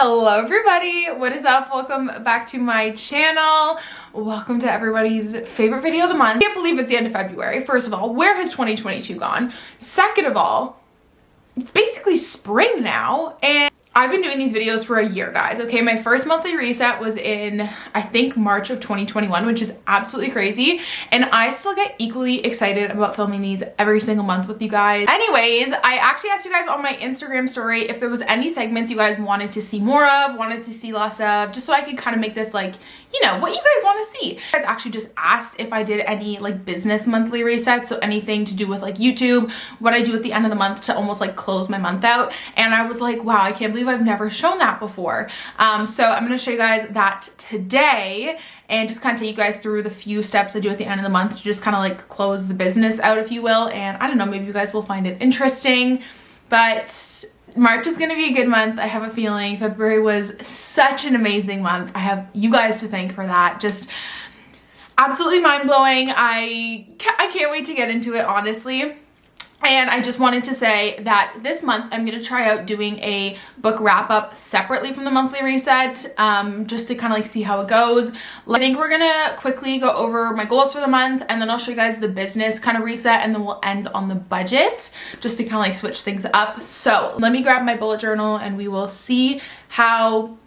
Hello everybody, what is up? Welcome back to my channel. Welcome to everybody's favorite video of the month. I can't believe it's the end of February. First of all, where has 2022 gone? Second of all, it's basically spring now, and I've been doing these videos for a year, guys. Okay, my first monthly reset was in, I think, March of 2021, which is absolutely crazy. And I still get equally excited about filming these every single month with you guys. Anyways, I actually asked you guys on my Instagram story if there was any segments you guys wanted to see more of, wanted to see less of, just so I could kind of make this like, you know, what you guys want to see. You guys actually just asked if I did any like business monthly resets, so anything to do with like YouTube, what I do at the end of the month to almost like close my month out. And I was like, wow, I can't believe I've never shown that before. So I'm going to show you guys that today and just kind of take you guys through the few steps I do at the end of the month to just kind of like close the business out, if you will. And I don't know, maybe you guys will find it interesting, but March is going to be a good month. I have a feeling. February was such an amazing month. I have you guys to thank for that. Just absolutely mind-blowing. I can't wait to get into it, honestly. And I just wanted to say that this month I'm going to try out doing a book wrap up separately from the monthly reset, just to kind of like see how it goes. I think we're going to quickly go over my goals for the month, and then I'll show you guys the business kind of reset, and then we'll end on the budget just to kind of like switch things up. So let me grab my bullet journal and we will see how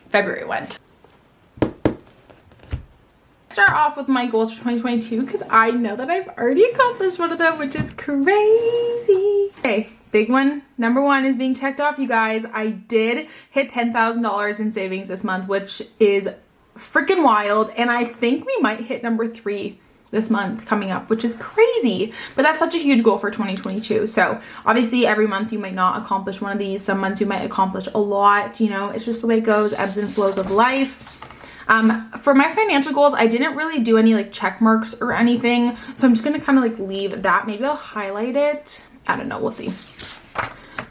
February went. Start off with my goals for 2022 because I know that I've already accomplished one of them, which is crazy. Okay, big one. Number one is being checked off, you guys. I did hit $10,000 in savings this month, which is freaking wild. And I think we might hit number 3 this month coming up, which is crazy. But that's such a huge goal for 2022. So obviously every month you might not accomplish one of these. Some months you might accomplish a lot. You know, it's just the way it goes, ebbs and flows of life. For my financial goals, I didn't really do any like check marks or anything. So I'm just going to kind of like leave that. Maybe I'll highlight it. I don't know. We'll see.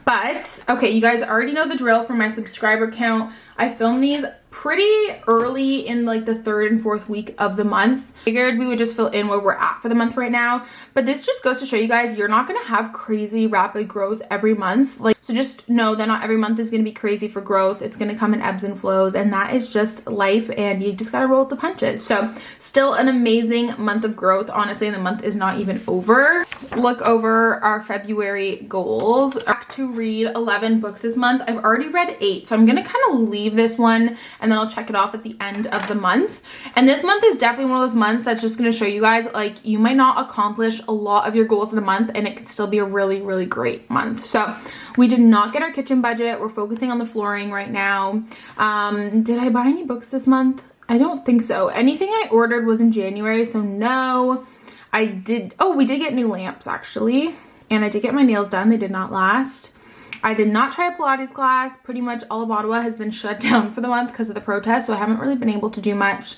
But okay, you guys already know the drill for my subscriber count. I filmed these pretty early in like the 3rd and 4th week of the month. Figured we would just fill in where we're at for the month right now. But this just goes to show you guys, you're not going to have crazy rapid growth every month. Like, so just know that not every month is going to be crazy for growth. It's going to come in ebbs and flows, and that is just life, and you just got to roll with the punches. So still an amazing month of growth. Honestly, and the month is not even over. Let's look over our February goals. I have to read 11 books this month. I've already read 8, so I'm going to kind of leave this one and then I'll check it off at the end of the month. And this month is definitely one of those months that's just going to show you guys like you might not accomplish a lot of your goals in a month, and it could still be a really, really great month. So we did not get our kitchen budget. We're focusing on the flooring right now. Did I buy any books this month? I don't think so. Anything I ordered was in January, so no. I did, oh, we did get new lamps actually, and I did get my nails done. They did not last. I did not try a Pilates class. Pretty much all of Ottawa has been shut down for the month because of the protest, so I haven't really been able to do much.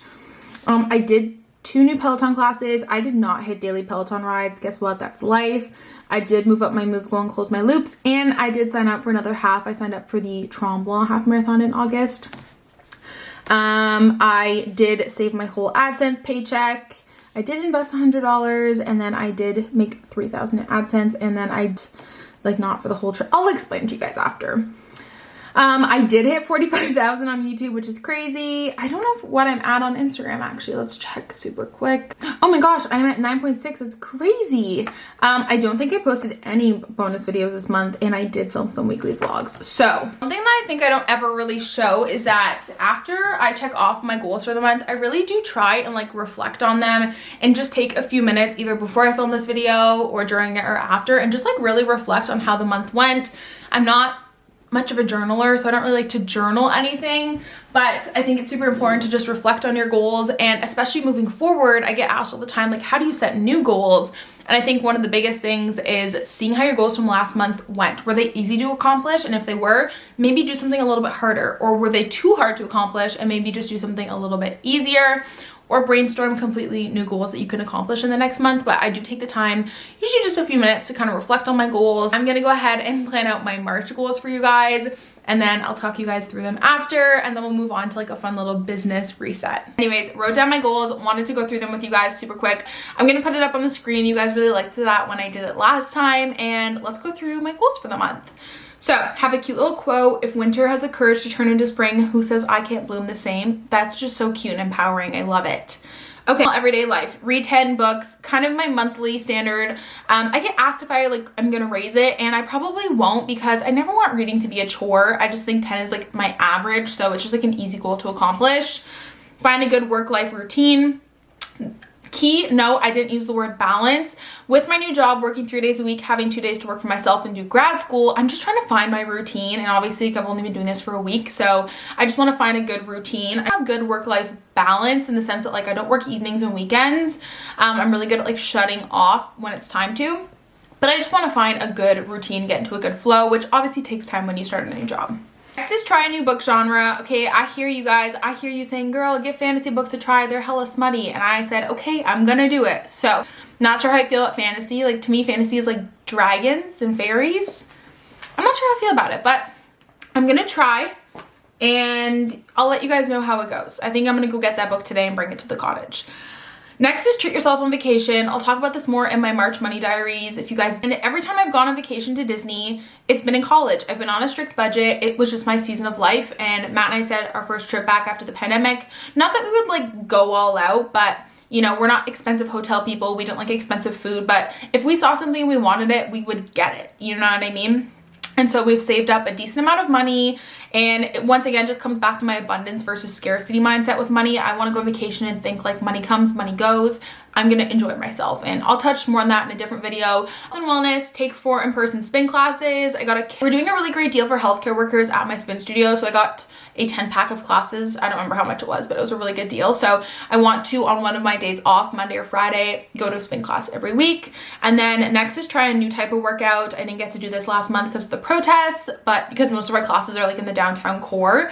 I did 2 new Peloton classes. I did not hit daily Peloton rides. Guess what? That's life. I did move up my move, go and close my loops, and I did sign up for another half. I signed up for the Tremblant half marathon in August. I did save my whole AdSense paycheck. I did invest $100, and then I did make $3,000 in AdSense, and then like not for the whole trip. I'll explain to you guys after. I did hit 45,000 on YouTube, which is crazy. I don't know what I'm at on Instagram, actually. Let's check super quick. Oh my gosh, I'm at 9.6. It's crazy. I don't think I posted any bonus videos this month, and I did film some weekly vlogs. So one thing that I think I don't ever really show is that after I check off my goals for the month, I really do try and like reflect on them and just take a few minutes either before I film this video or during it or after, and just like really reflect on how the month went. I'm not much of a journaler, so I don't really like to journal anything, but I think it's super important to just reflect on your goals. And especially moving forward, I get asked all the time, like, how do you set new goals? And I think one of the biggest things is seeing how your goals from last month went. Were they easy to accomplish? And if they were, maybe do something a little bit harder. Or were they too hard to accomplish and maybe just do something a little bit easier? Or brainstorm completely new goals that you can accomplish in the next month. But I do take the time, usually just a few minutes, to kind of reflect on my goals. I'm gonna go ahead and plan out my March goals for you guys, and then I'll talk you guys through them after, and then we'll move on to like a fun little business reset. Anyways, wrote down my goals, wanted to go through them with you guys super quick. I'm gonna put it up on the screen. You guys really liked that when I did it last time, and let's go through my goals for the month. So, have a cute little quote. If winter has the courage to turn into spring, who says I can't bloom the same? That's just so cute and empowering. I love it. Okay, everyday life. Read 10 books, kind of my monthly standard. I get asked if I'm gonna raise it, and I probably won't because I never want reading to be a chore. I just think 10 is like my average, so it's just like an easy goal to accomplish. Find a good work-life routine. Key, no, I didn't use the word balance. With my new job, working 3 days a week, having 2 days to work for myself and do grad school, I'm just trying to find my routine. And obviously, I've only been doing this for a week, so I just want to find a good routine. I have good work-life balance in the sense that I don't work evenings and weekends. I'm really good at shutting off when it's time to. But I just want to find a good routine, get into a good flow, which obviously takes time when you start a new job. Next is try a new book genre. Okay, I hear you guys. I hear you saying, girl, give fantasy books a try. They're hella smutty. And I said, okay, I'm gonna do it. So, not sure how I feel about fantasy. To me, fantasy is dragons and fairies. I'm not sure how I feel about it, but I'm gonna try and I'll let you guys know how it goes. I think I'm gonna go get that book today and bring it to the cottage. Next is treat yourself on vacation. I'll talk about this more in my March money diaries. If you guys, and every time I've gone on vacation to Disney, it's been in college. I've been on a strict budget. It was just my season of life. And Matt and I said our first trip back after the pandemic, not that we would go all out, but we're not expensive hotel people. We don't like expensive food, but if we saw something and we wanted it, we would get it. You know what I mean? And so we've saved up a decent amount of money, and it once again just comes back to my abundance versus scarcity mindset with money. I want to go on vacation and think money comes, money goes. I'm going to enjoy myself, and I'll touch more on that in a different video. On wellness, take 4 in-person spin classes. We're doing a really great deal for healthcare workers at my spin studio, so I got a 10-pack of classes. I don't remember how much it was, but it was a really good deal. So I want to, on one of my days off, Monday or Friday, go to a spin class every week. And then next is try a new type of workout. I didn't get to do this last month because of the protests, but because most of our classes are in the downtown core.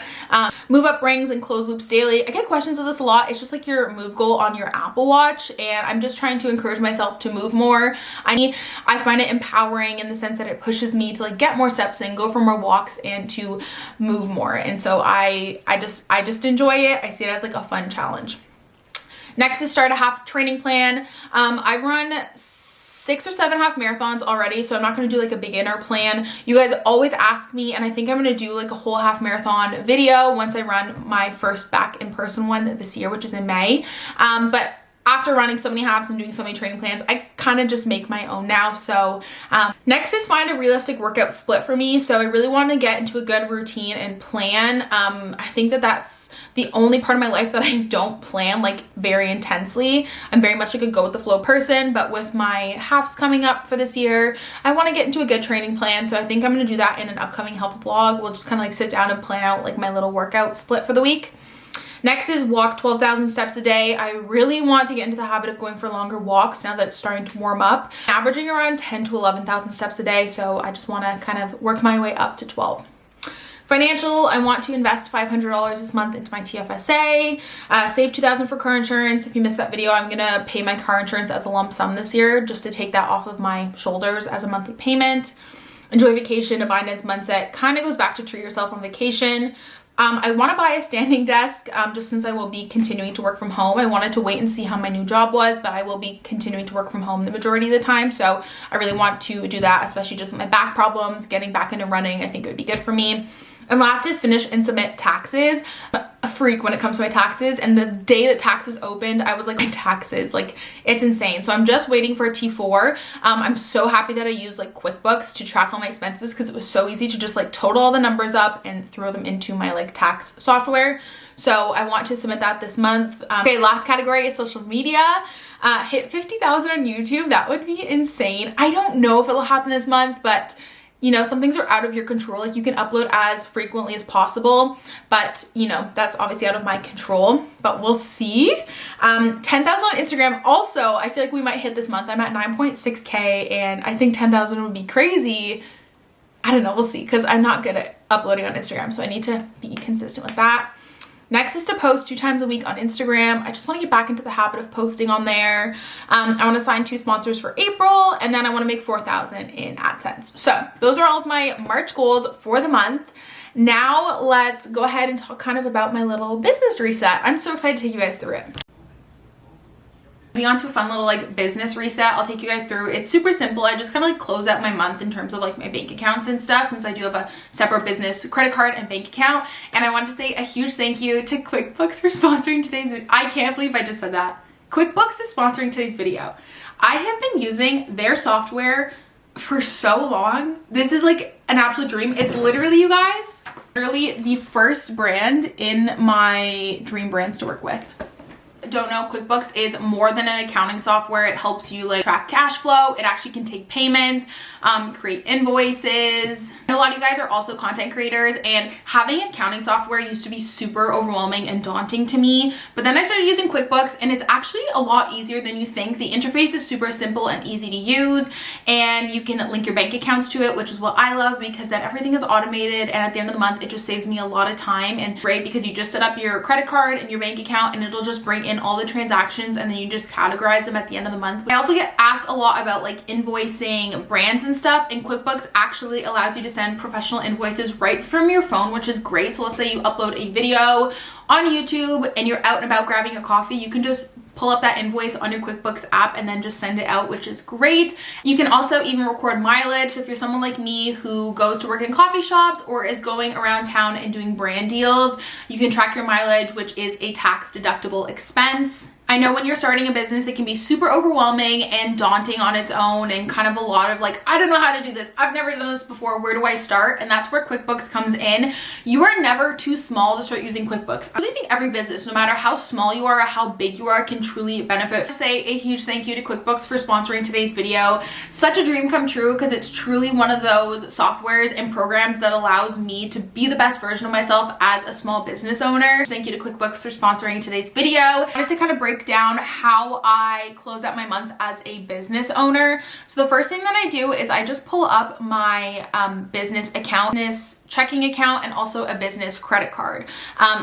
Move up rings and close loops daily. I get questions of this a lot. It's just your move goal on your Apple Watch, and I'm just trying to encourage myself to move more. I find it empowering in the sense that it pushes me to get more steps in, go for more walks, and to move more. And so I just enjoy it. I see it as a fun challenge. Next is start a half training plan. I've run 6 or 7 half marathons already, so I'm not going to do a beginner plan. You guys always ask me, and I think I'm going to do a whole half marathon video once I run my first back in person one this year, which is in May. But after running so many halves and doing so many training plans, I kind of just make my own now. So next is find a realistic workout split for me. So I really want to get into a good routine and plan. I think that's the only part of my life that I don't plan very intensely. I'm very much a go with the flow person, but with my halves coming up for this year, I want to get into a good training plan. So I think I'm going to do that in an upcoming health vlog. We'll just kind of sit down and plan out my little workout split for the week. Next is walk 12,000 steps a day. I really want to get into the habit of going for longer walks now that it's starting to warm up. Averaging around 10 to 11,000 steps a day, so I just want to kind of work my way up to 12. Financial, I want to invest $500 this month into my TFSA, save $2,000 for car insurance. If you missed that video, I'm gonna pay my car insurance as a lump sum this year just to take that off of my shoulders as a monthly payment. Enjoy vacation, abundance mindset, kind of goes back to treat yourself on vacation. I want to buy a standing desk just since I will be continuing to work from home. I wanted to wait and see how my new job was, but I will be continuing to work from home the majority of the time. So I really want to do that, especially just with my back problems, getting back into running. I think it would be good for me. And last is finish and submit taxes. I'm a freak when it comes to my taxes, and the day that taxes opened, I was my taxes, it's insane. So I'm just waiting for a T4. I'm so happy that I used QuickBooks to track all my expenses because it was so easy to just total all the numbers up and throw them into my tax software. So I want to submit that this month. Okay, last category is social media. Hit 50,000 on YouTube. That would be insane. I don't know if it'll happen this month, but some things are out of your control. You can upload as frequently as possible, but that's obviously out of my control, but we'll see. 10,000 on Instagram. Also, I feel we might hit this month. I'm at 9.6K, and I think 10,000 would be crazy. I don't know, we'll see, because I'm not good at uploading on Instagram, so I need to be consistent with that. Next is to post 2 times a week on Instagram. I just want to get back into the habit of posting on there. I want to sign 2 sponsors for April, and then I want to make 4,000 in AdSense. So those are all of my March goals for the month. Now let's go ahead and talk kind of about my little business reset. I'm so excited to take you guys through it. Moving on to a fun little like business reset, I'll take you guys through. It's super simple. I just kind of like close out my month in terms of like my bank accounts and stuff, since I do have a separate business credit card and bank account. And I wanted to say a huge thank you to QuickBooks for sponsoring today's video. I can't believe I just said that. QuickBooks is sponsoring today's video. I have been using their software for so long. This is like an absolute dream. It's literally, you guys, literally the first brand in my dream brands to work with. Don't know, QuickBooks is more than an accounting software. It helps you like track cash flow. It actually can take payments, create invoices. And a lot of you guys are also content creators, and having accounting software used to be super overwhelming and daunting to me. But then I started using QuickBooks, and it's actually a lot easier than you think. The interface is super simple and easy to use, and you can link your bank accounts to it, which is what I love, because then everything is automated, and at the end of the month, it just saves me a lot of time. And great, because you just set up your credit card and your bank account, and it'll just bring in all the transactions, and then you just categorize them at the end of the month. I also get asked a lot about like invoicing brands and stuff, and QuickBooks actually allows you to send professional invoices right from your phone, which is great. So let's say you upload a video on YouTube and you're out and about grabbing a coffee, you can just pull up that invoice on your QuickBooks app and then just send it out, which is great. You can also even record mileage. So if you're someone like me who goes to work in coffee shops or is going around town and doing brand deals, you can track your mileage, which is a tax deductible expense. I know when you're starting a business, it can be super overwhelming and daunting on its own, and kind of a lot of like, I don't know how to do this. I've never done this before. Where do I start? And that's where QuickBooks comes in. You are never too small to start using QuickBooks. I really think every business, no matter how small you are or how big you are, can truly benefit. I say a huge thank you to QuickBooks for sponsoring today's video. Such a dream come true, because it's truly one of those softwares and programs that allows me to be the best version of myself as a small business owner. Thank you to QuickBooks for sponsoring today's video. I wanted to kind of break down how I close out my month as a business owner. So the first thing that I do is I just pull up my business account, business checking account, and also a business credit card.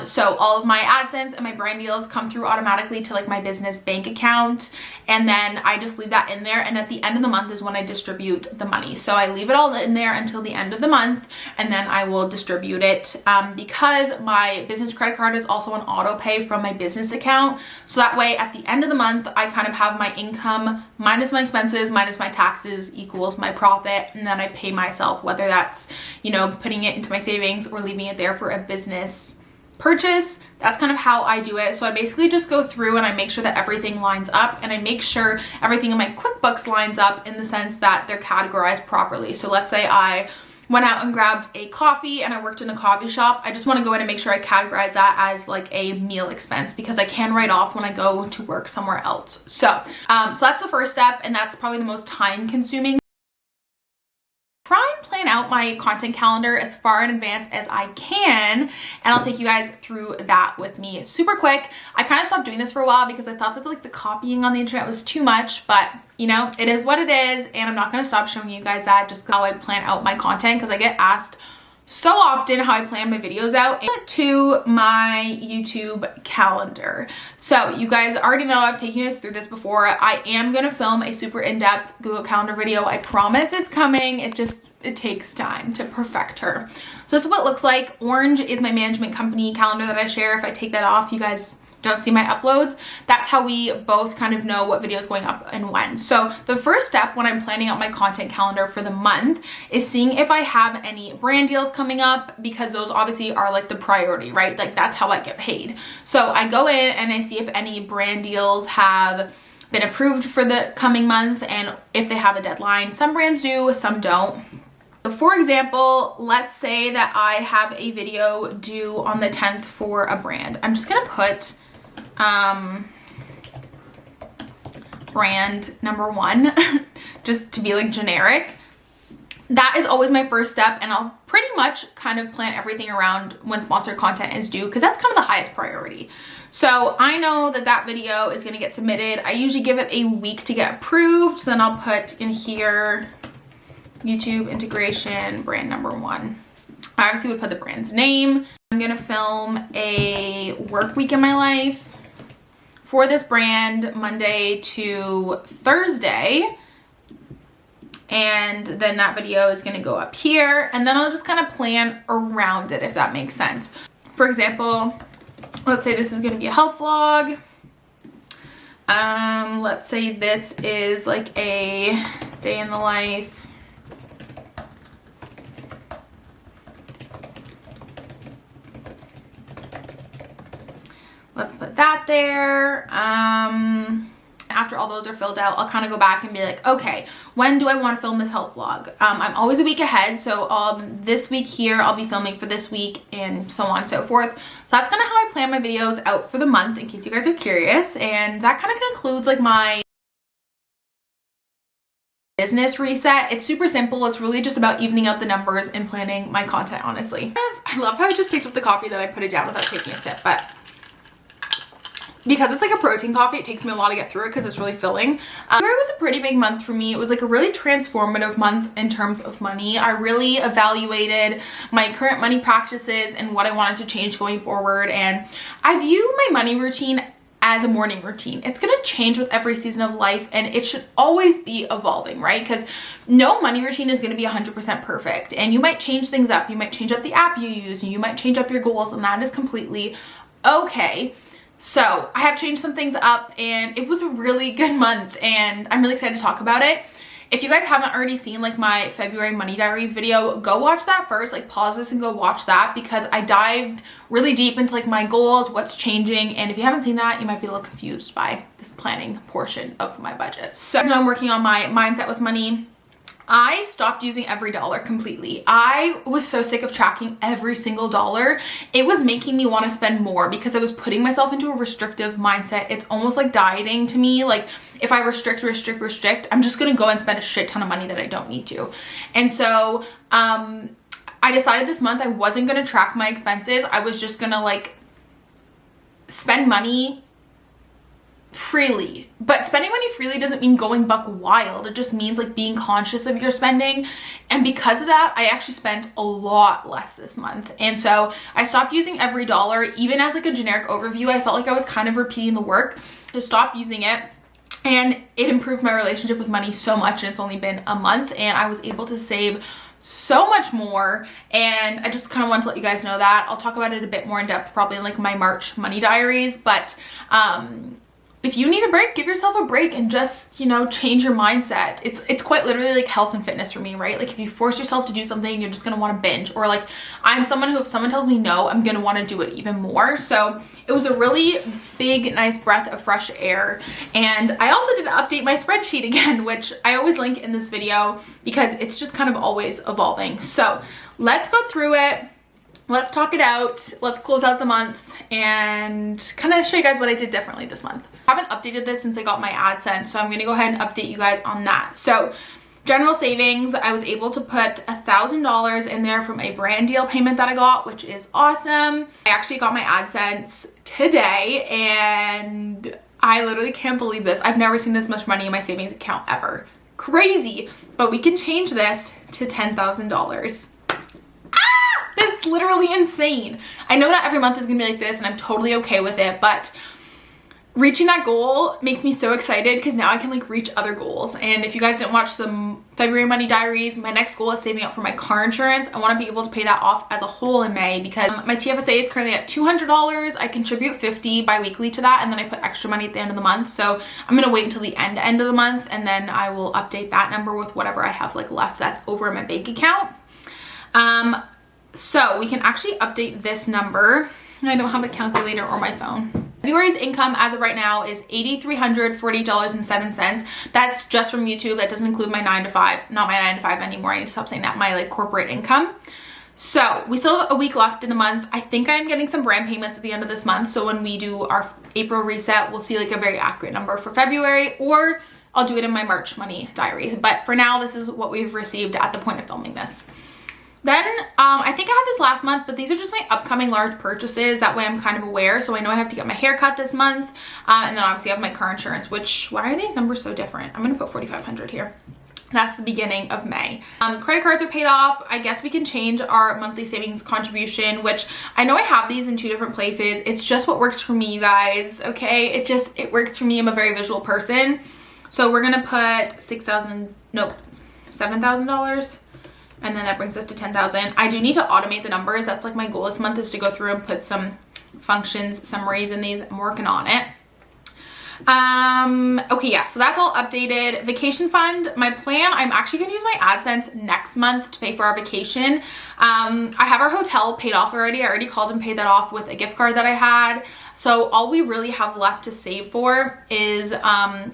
So all of my AdSense and my brand deals come through automatically to like my business bank account, and then I just leave that in there, and at the end of the month is when I distribute the money. So I leave it all in there until the end of the month, and then I will distribute it, because my business credit card is also on auto pay from my business account. So that way at the end of the month, I kind of have my income minus my expenses minus my taxes equals my profit, and then I pay myself, whether that's, you know, putting it into my savings or leaving it there for a business purchase. That's kind of how I do it. So I basically just go through and I make sure that everything lines up, and I make sure everything in my QuickBooks lines up in the sense that they're categorized properly. So let's say I went out and grabbed a coffee and I worked in a coffee shop. I just want to go in and make sure I categorize that as like a meal expense, because I can write off when I go to work somewhere else. So that's the first step, and that's probably the most time consuming. Try and plan out my content calendar as far in advance as I can, and I'll take you guys through that with me super quick. I kind of stopped doing this for a while because I thought that like the copying on the internet was too much, but you know, it is what it is, and I'm not going to stop showing you guys that, just how I plan out my content, because I get asked so often how I plan my videos out. To my YouTube calendar. So you guys already know I've taken you guys through this before. I am gonna film a super in-depth Google Calendar video. I promise it's coming. It takes time to perfect her. So this is what it looks like. Orange is my management company calendar that I share. If I take that off, you guys don't see my uploads. That's how we both kind of know what video is going up and when. So the first step when I'm planning out my content calendar for the month is seeing if I have any brand deals coming up, because those obviously are like the priority, right? Like that's how I get paid. So I go in and I see if any brand deals have been approved for the coming month, and if they have a deadline. Some brands do, some don't. So for example, let's say that I have a video due on the 10th for a brand. I'm just gonna put brand number 1 just to be like generic. That is always my first step, and I'll pretty much kind of plan everything around when sponsored content is due, because that's kind of the highest priority. So I know that that video is going to get submitted. I usually give it a week to get approved. So then I'll put in here YouTube integration brand number 1. I obviously would put the brand's name. I'm going to film a work week in my life for this brand Monday to Thursday, and then that video is going to go up here, and then I'll just kind of plan around it, if that makes sense. For example, let's say this is going to be a health vlog. Let's say this is like a day in the life. Let's put that there. After all those are filled out, I'll kind of go back and be like, okay, when do I want to film this health vlog? I'm always a week ahead, so this week here I'll be filming for this week and so on and so forth. So that's kind of how I plan my videos out for the month, in case you guys are curious. And that kind of concludes like my business reset. It's super simple. It's really just about evening out the numbers and planning my content, honestly. I love how I just picked up the coffee that I put it down without taking a sip, but because it's like a protein coffee, it takes me a while to get through it because it's really filling. February was a pretty big month for me. It was like a really transformative month in terms of money. I really evaluated my current money practices and what I wanted to change going forward. And I view my money routine as a morning routine. It's going to change with every season of life, and it should always be evolving, right? Because no money routine is going to be 100% perfect, and you might change things up. You might change up the app you use, and you might change up your goals, and that is completely okay. So I have changed some things up, and it was a really good month, and I'm really excited to talk about it. If you guys haven't already seen like my February money diaries video, go watch that first. Like pause this and go watch that, because I dived really deep into like my goals, what's changing. And if you haven't seen that, you might be a little confused by this planning portion of my budget. So now I'm working on my mindset with money. I stopped using every dollar completely. I was so sick of tracking every single dollar. It was making me want to spend more because I was putting myself into a restrictive mindset. It's almost like dieting to me. Like if I restrict, I'm just going to go and spend a shit ton of money that I don't need to. And so I decided this month I wasn't going to track my expenses. I was just going to like spend money freely. But spending money freely doesn't mean going buck wild. It just means like being conscious of your spending. And because of that, I actually spent a lot less this month. And so I stopped using every dollar. Even as like a generic overview, I felt like I was kind of repeating the work to stop using it. And it improved my relationship with money so much, and it's only been a month, and I was able to save so much more. And I just kind of wanted to let you guys know that. I'll talk about it a bit more in depth probably in like my March money diaries, but if you need a break, give yourself a break and just, you know, change your mindset. It's quite literally like health and fitness for me, right? Like if you force yourself to do something, you're just going to want to binge. Or like I'm someone who, if someone tells me no, I'm going to want to do it even more. So it was a really big, nice breath of fresh air. And I also did update my spreadsheet again, which I always link in this video because it's just kind of always evolving. So let's go through it. Let's talk it out. Let's close out the month and kind of show you guys what I did differently this month. I haven't updated this since I got my AdSense, so I'm going to go ahead and update you guys on that. So general savings, I was able to put $1,000 in there from a brand deal payment that I got, which is awesome. I actually got my AdSense today, and I literally can't believe this. I've never seen this much money in my savings account ever. Crazy. But we can change this to $10,000. It's literally insane. I know not every month is gonna be like this, and I'm totally okay with it, but reaching that goal makes me so excited because now I can like reach other goals. And if you guys didn't watch the February money diaries, my next goal is saving up for my car insurance. I want to be able to pay that off as a whole in May because my TFSA is currently at $200. I contribute $50 bi-weekly to that, and then I put extra money at the end of the month. So I'm gonna wait until the end of the month, and then I will update that number with whatever I have like left that's over in my bank account. So we can actually update this number. I don't have a calculator or my phone. February's income as of right now is $8,340.07. That's just from YouTube. That doesn't include my 9 to 5. Not my 9 to 5 anymore. I need to stop saying that. My like corporate income. So we still have a week left in the month. I think I'm getting some brand payments at the end of this month. So when we do our April reset, we'll see like a very accurate number for February, or I'll do it in my March money diary. But for now, this is what we've received at the point of filming this. Then I think I had this last month, but these are just my upcoming large purchases. That way I'm kind of aware. So I know I have to get my hair cut this month. And then obviously I have my car insurance, which, why are these numbers so different? I'm going to put $4,500 here. That's the beginning of May. Credit cards are paid off. I guess we can change our monthly savings contribution, which I know I have these in 2 different places. It's just what works for me, you guys. Okay. It works for me. I'm a very visual person. So we're going to put $7,000. And then that brings us to $10,000. I do need to automate the numbers. That's like my goal this month, is to go through and put some functions, summaries in these. I'm working on it. Okay, yeah, so that's all updated. Vacation fund, my plan, I'm actually gonna use my AdSense next month to pay for our vacation. I have our hotel paid off already. I already called and paid that off with a gift card that I had. So all we really have left to save for is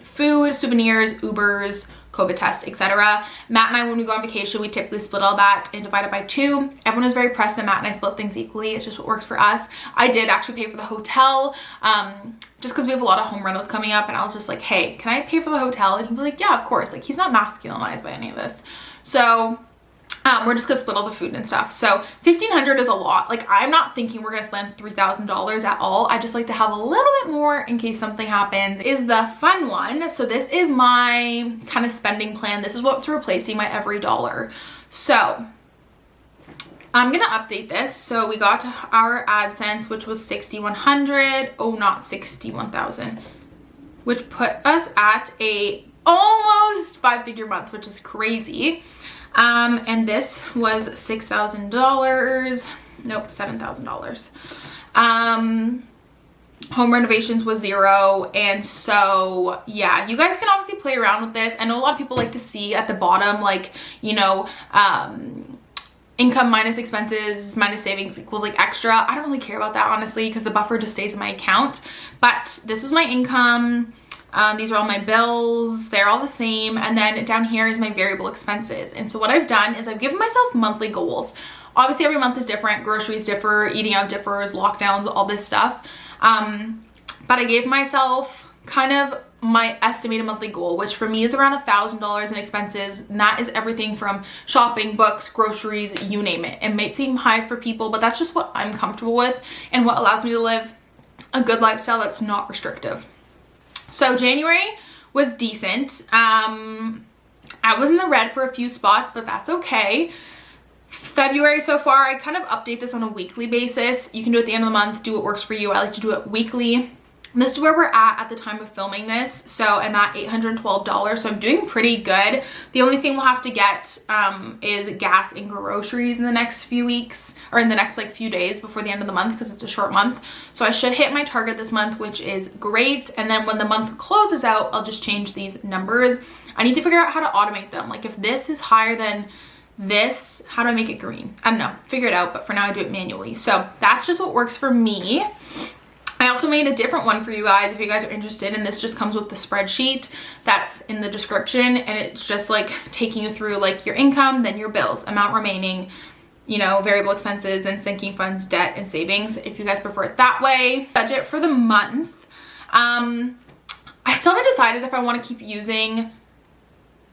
food, souvenirs, Ubers, COVID test, etc. Matt and I, when we go on vacation, we typically split all that and divide it by 2. Everyone is very pressed that Matt and I split things equally. It's just what works for us. I did actually pay for the hotel, just because we have a lot of home rentals coming up, and I was just like, hey, can I pay for the hotel? And he'd be like, yeah, of course. Like, he's not masculinized by any of this. So we're just gonna split all the food and stuff. So $1,500 is a lot. Like, I'm not thinking we're gonna spend $3,000 at all. I just like to have a little bit more in case something happens. Is the fun one. So this is my kind of spending plan. This is what's replacing my every dollar. So I'm gonna update this. So we got our AdSense, which was 6,100. Oh, not 61,000, which put us at a almost 5-figure month, which is crazy. And this was $6,000. Nope, $7,000. Home renovations was 0. And so, yeah, you guys can obviously play around with this. I know a lot of people like to see at the bottom, like, you know, income minus expenses minus savings equals like extra. I don't really care about that, honestly, because the buffer just stays in my account. But this was my income. These are all my bills. They're all the same. And then down here is my variable expenses. And so what I've done is I've given myself monthly goals. Obviously, every month is different. Groceries differ, eating out differs, lockdowns, all this stuff. But I gave myself kind of my estimated monthly goal, which for me is around $1,000 in expenses. And that is everything from shopping, books, groceries, you name it. It might seem high for people, but that's just what I'm comfortable with and what allows me to live a good lifestyle that's not restrictive. So January was decent. I was in the red for a few spots, but that's okay. February so far, I kind of update this on a weekly basis. You can do it at the end of the month, do what works for you. I like to do it weekly. And this is where we're at the time of filming this. So I'm at $812, so I'm doing pretty good. The only thing we'll have to get is gas and groceries in the next few weeks, or in the next like few days before the end of the month, because it's a short month. So I should hit my target this month, which is great. And then when the month closes out, I'll just change these numbers. I need to figure out how to automate them. Like, if this is higher than this, how do I make it green? I don't know, figure it out, but for now I do it manually. So that's just what works for me. I also made a different one for you guys if you guys are interested, and this just comes with the spreadsheet that's in the description, and it's just like taking you through like your income, then your bills, amount remaining, you know, variable expenses, then sinking funds, debt, and savings, if you guys prefer it that way. Budget for the month. I still haven't decided if I want to keep using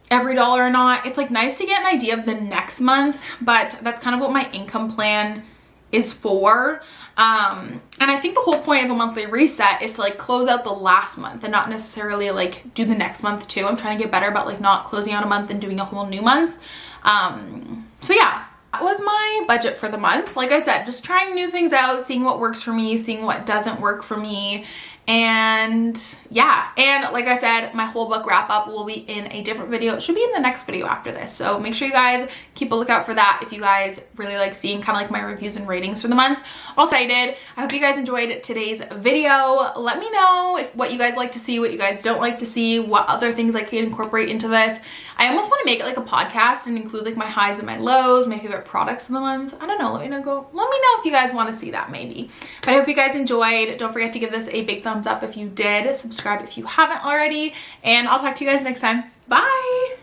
every dollar or not. It's like nice to get an idea of the next month, but that's kind of what my income plan is for. And I think the whole point of a monthly reset is to like close out the last month and not necessarily like do the next month too. I'm trying to get better about like not closing out a month and doing a whole new month. So yeah, that was my budget for the month. Like I said, just trying new things out, seeing what works for me, seeing what doesn't work for me. And yeah, and like I said, my whole book wrap up will be in a different video. It should be in the next video after this, so make sure you guys keep a lookout for that if you guys really like seeing kind of like my reviews and ratings for the month. Also, I hope you guys enjoyed today's video. Let me know what you guys like to see, what you guys don't like to see, what other things I could incorporate into this. I almost want to make it like a podcast and include like my highs and my lows, my favorite products of the month. I don't know, let me know if you guys want to see that maybe. But I hope you guys enjoyed. Don't forget to give this a big thumbs up if you did, subscribe if you haven't already, and I'll talk to you guys next time. Bye!